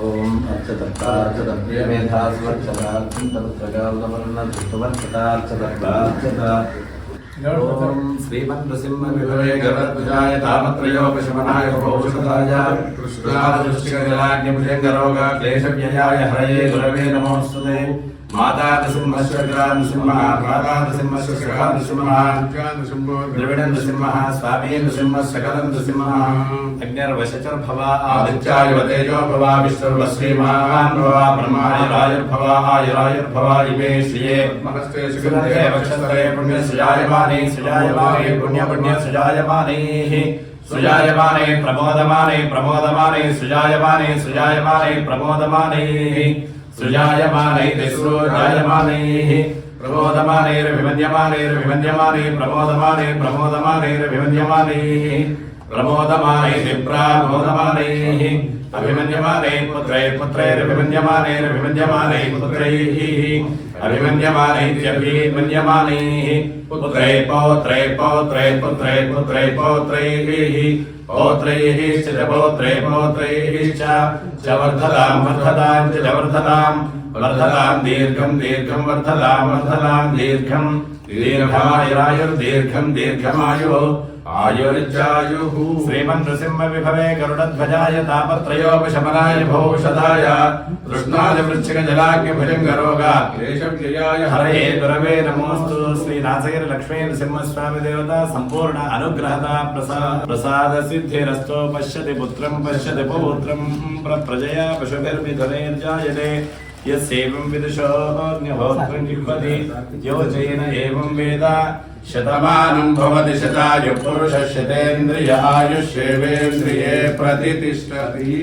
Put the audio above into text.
ओम ओम श्रीमन्नृसिंहविभवे गरुडध्वजाय तामत्रयोपशमनाय भूषणाय कृष्णादृष्टिकजलाग्निभुजङ्गरोगा क्लेशव्ययाय हरये गुरवे नमोऽस्तुते माता नृसिंहश्वग्रा नृसिंहः माता नृसिंहश्वग्रः नृसिंहः द्रविड नृसिंहः स्वामी नृसिंहः सकलं नृसिंहः अग्निर्वशचर्भव आदित्याय तेजो भव विष्णुर्वश्रीमान् भव ब्रह्मायुरायुर्भव आयुरायुर्भव इमे श्रिये महस्ते सुगन्धे वक्षस्ते पुण्यसुजायमाने सुजायमाने पुण्य सुजायमाने सुजायमाने प्रमोदमाने प्रमोदमाने सुजायमाने सुजायमाने प्रमोदमाने सुजायमाने तिस्रोजायमाने प्रमोदमानेर्विमन्यमाने प्रमोदमाने प्रमोदमानेर्विमन्यमाने प्रमोदमाने विप्रामोदमाने अभिमन्यमाने पुत्रैर्पुत्रैर्विमन्यमाने पुत्रैः अभिमन्यमाने पुत्रै पौत्रै पौत्रै पुत्रै पुत्रै पौत्रैः पौत्रैः च पौत्रैः च वर्धतां वर्धतां च वर्धतां वर्धतां दीर्घं दीर्घं वर्धतां वर्धतां दीर्घं दीर्घमायुरायुर्दीर्घं दीर्घमायुः आयुर्जायुः श्रीमन्नृसिंहविभवे गरुडध्वजाय तापत्रयोपशमनाय भूषदाय कृष्णादिवृश्चिकजलाग्निभुजङ्गरोगा क्लेशव्ययाय हरये गुरवे नमोऽस्तु। श्रीनाथगिरिलक्ष्मी नृसिंहस्वामी देवता संपूर्ण अनुग्रहता प्रसाद सिद्धिरस्तो पश्यति पुत्रं पश्यति पौत्रं प्रजया पशुभिर्मिथुनैर्जायते यस्यैवं विदुषोऽग्निहोत्रं जिह्वति यो जैन एवं वेद शतमानं भवति शतायुः पुरुषः शतेन्द्रिय आयुष्येवेन्द्रिये प्रतितिष्ठति।